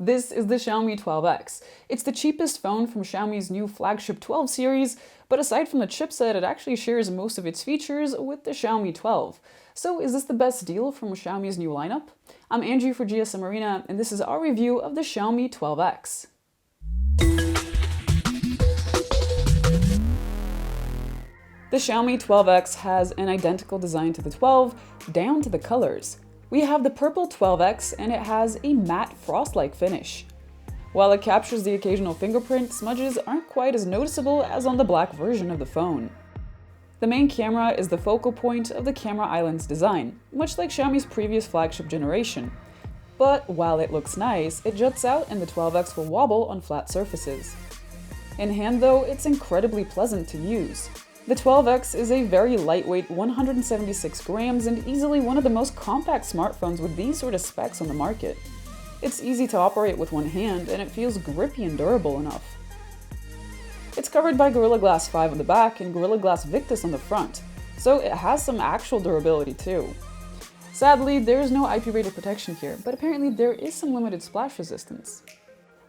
This is the Xiaomi 12X. It's the cheapest phone from Xiaomi's new flagship 12 series, but aside from the chipset, it actually shares most of its features with the Xiaomi 12. So is this the best deal from Xiaomi's new lineup? I'm Andrew for GSM Arena, and this is our review of the Xiaomi 12X. The Xiaomi 12X has an identical design to the 12, down to the colors. We have the purple 12X and it has a matte frost-like finish. While it captures the occasional fingerprint, smudges aren't quite as noticeable as on the black version of the phone. The main camera is the focal point of the camera island's design, much like Xiaomi's previous flagship generation. But while it looks nice, it juts out and the 12X will wobble on flat surfaces. In hand though, it's incredibly pleasant to use. The 12X is a very lightweight 176 grams and easily one of the most compact smartphones with these sort of specs on the market. It's easy to operate with one hand and it feels grippy and durable enough. It's covered by Gorilla Glass 5 on the back and Gorilla Glass Victus on the front, so it has some actual durability too. Sadly, there is no IP-rated protection here, but apparently there is some limited splash resistance.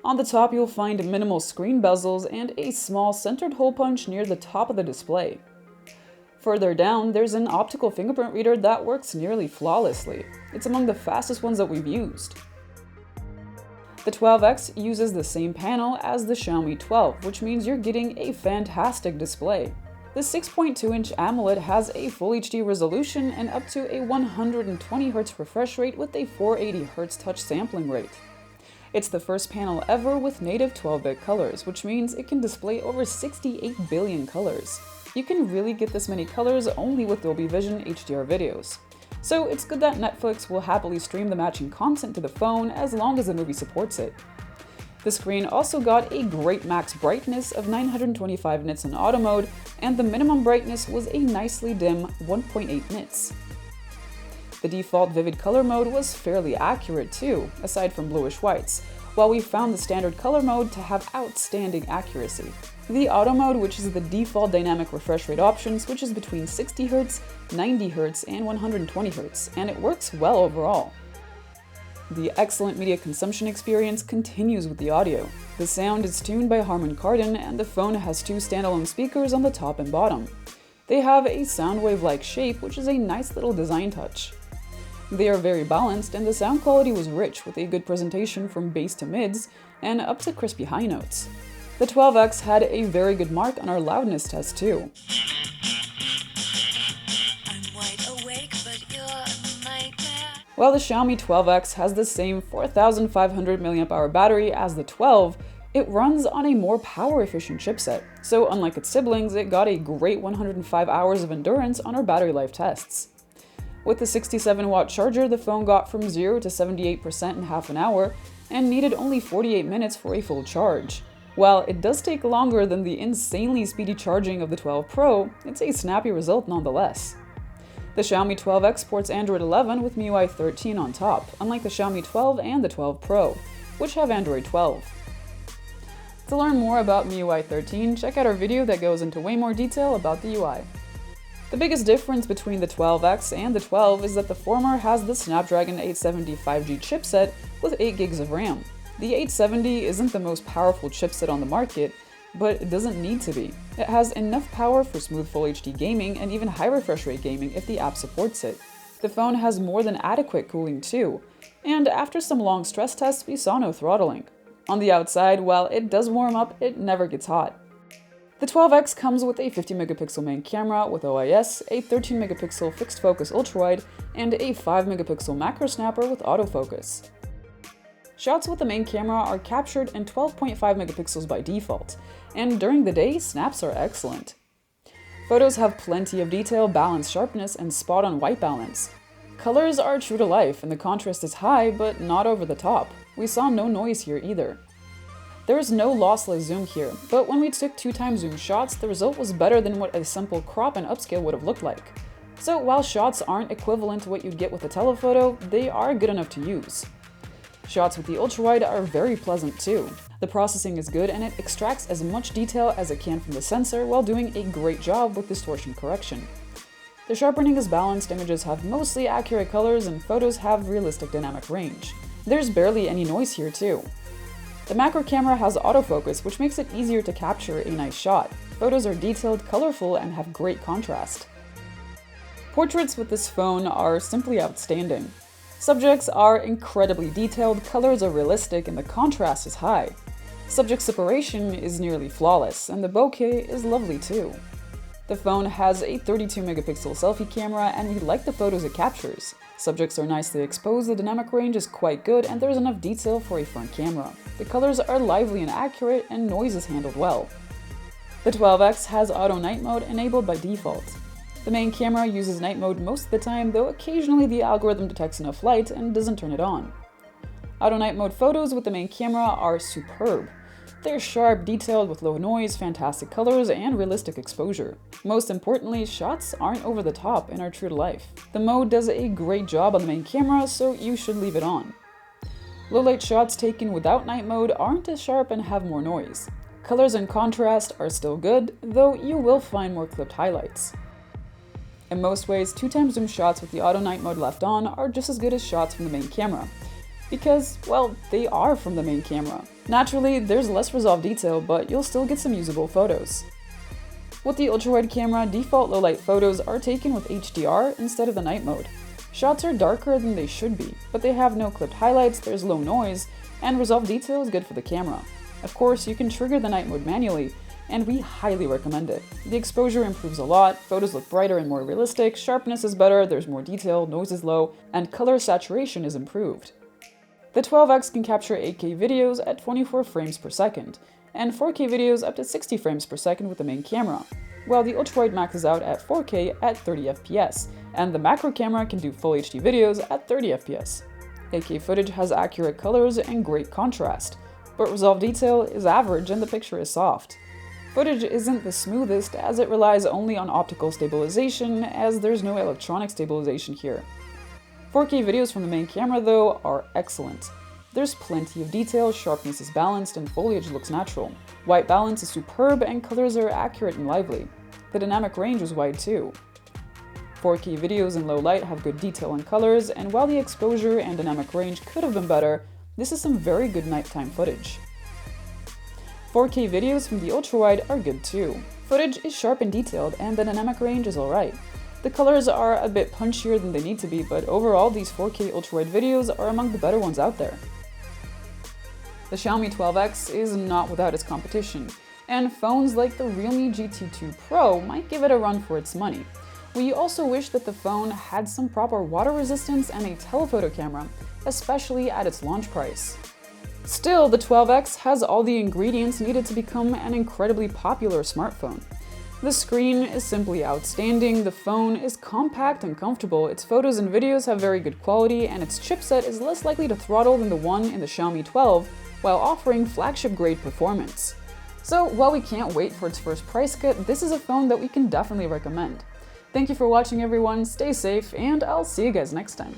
On the top, you'll find minimal screen bezels and a small centered hole punch near the top of the display. Further down, there's an optical fingerprint reader that works nearly flawlessly. It's among the fastest ones that we've used. The 12X uses the same panel as the Xiaomi 12, which means you're getting a fantastic display. The 6.2-inch AMOLED has a Full HD resolution and up to a 120Hz refresh rate with a 480Hz touch sampling rate. It's the first panel ever with native 12-bit colors, which means it can display over 68 billion colors. You can really get this many colors only with Dolby Vision HDR videos. So it's good that Netflix will happily stream the matching content to the phone as long as the movie supports it. The screen also got a great max brightness of 925 nits in auto mode, and the minimum brightness was a nicely dim 1.8 nits. The default vivid color mode was fairly accurate too, aside from bluish whites, while we found the standard color mode to have outstanding accuracy. The auto mode, which is the default dynamic refresh rate option, switches between 60Hz, 90Hz, and 120Hz, and it works well overall. The excellent media consumption experience continues with the audio. The sound is tuned by Harman Kardon, and the phone has two standalone speakers on the top and bottom. They have a sound wave-like shape, which is a nice little design touch. They are very balanced, and the sound quality was rich with a good presentation from bass to mids and up to crispy high notes. The 12X had a very good mark on our loudness test too. While the Xiaomi 12X has the same 4500 mAh battery as the 12, it runs on a more power-efficient chipset, so unlike its siblings, it got a great 105 hours of endurance on our battery life tests. With the 67-watt charger, the phone got from 0 to 78% in half an hour and needed only 48 minutes for a full charge. While it does take longer than the insanely speedy charging of the 12 Pro, it's a snappy result nonetheless. The Xiaomi 12X supports Android 11 with MIUI 13 on top, unlike the Xiaomi 12 and the 12 Pro, which have Android 12. To learn more about MIUI 13, check out our video that goes into way more detail about the UI. The biggest difference between the 12X and the 12 is that the former has the Snapdragon 870 5G chipset with 8 GB of RAM. The 870 isn't the most powerful chipset on the market, but it doesn't need to be. It has enough power for smooth Full HD gaming and even high refresh rate gaming if the app supports it. The phone has more than adequate cooling too, and after some long stress tests we saw no throttling. On the outside, while it does warm up, it never gets hot. The 12X comes with a 50-megapixel main camera with OIS, a 13-megapixel fixed focus ultrawide, and a 5-megapixel macro snapper with autofocus. Shots with the main camera are captured in 12.5 megapixels by default, and during the day, snaps are excellent. Photos have plenty of detail, balanced sharpness, and spot-on white balance. Colors are true to life, and the contrast is high, but not over the top. We saw no noise here either. There is no lossless zoom here, but when we took 2x zoom shots, the result was better than what a simple crop and upscale would have looked like. So while shots aren't equivalent to what you'd get with a telephoto, they are good enough to use. Shots with the ultrawide are very pleasant too. The processing is good and it extracts as much detail as it can from the sensor while doing a great job with distortion correction. The sharpening is balanced, images have mostly accurate colors, and photos have realistic dynamic range. There's barely any noise here too. The macro camera has autofocus, which makes it easier to capture a nice shot. Photos are detailed, colorful, and have great contrast. Portraits with this phone are simply outstanding. Subjects are incredibly detailed, colors are realistic, and the contrast is high. Subject separation is nearly flawless, and the bokeh is lovely too. The phone has a 32-megapixel selfie camera, and we like the photos it captures. Subjects are nicely exposed, the dynamic range is quite good, and there's enough detail for a front camera. The colors are lively and accurate, and noise is handled well. The 12X has auto night mode enabled by default. The main camera uses night mode most of the time, though occasionally the algorithm detects enough light and doesn't turn it on. Auto night mode photos with the main camera are superb. They're sharp, detailed with low noise, fantastic colors, and realistic exposure. Most importantly, shots aren't over the top and are true to life. The mode does a great job on the main camera, so you should leave it on. Low light shots taken without night mode aren't as sharp and have more noise. Colors and contrast are still good, though you will find more clipped highlights. In most ways, 2x zoom shots with the auto night mode left on are just as good as shots from the main camera. Because, well, they are from the main camera. Naturally, there's less resolved detail, but you'll still get some usable photos. With the ultra-wide camera, default low-light photos are taken with HDR instead of the night mode. Shots are darker than they should be, but they have no clipped highlights, there's low noise, and resolved detail is good for the camera. Of course, you can trigger the night mode manually, and we highly recommend it. The exposure improves a lot, photos look brighter and more realistic, sharpness is better, there's more detail, noise is low, and color saturation is improved. The 12X can capture 8K videos at 24 frames per second, and 4K videos up to 60 frames per second with the main camera, while the ultrawide maxes out at 4K at 30 FPS, and the macro camera can do full HD videos at 30 FPS. 8K footage has accurate colors and great contrast, but resolved detail is average and the picture is soft. Footage isn't the smoothest as it relies only on optical stabilization, as there's no electronic stabilization here. 4K videos from the main camera, though, are excellent. There's plenty of detail, sharpness is balanced, and foliage looks natural. White balance is superb, and colors are accurate and lively. The dynamic range is wide too. 4K videos in low light have good detail and colors, and while the exposure and dynamic range could have been better, this is some very good nighttime footage. 4K videos from the ultrawide are good too. Footage is sharp and detailed, and the dynamic range is alright. The colors are a bit punchier than they need to be, but overall these 4K ultrawide videos are among the better ones out there. The Xiaomi 12X is not without its competition, and phones like the Realme GT2 Pro might give it a run for its money. We also wish that the phone had some proper water resistance and a telephoto camera, especially at its launch price. Still, the 12X has all the ingredients needed to become an incredibly popular smartphone. The screen is simply outstanding, the phone is compact and comfortable, its photos and videos have very good quality, and its chipset is less likely to throttle than the one in the Xiaomi 12, while offering flagship-grade performance. So, while we can't wait for its first price cut, this is a phone that we can definitely recommend. Thank you for watching everyone, stay safe, and I'll see you guys next time.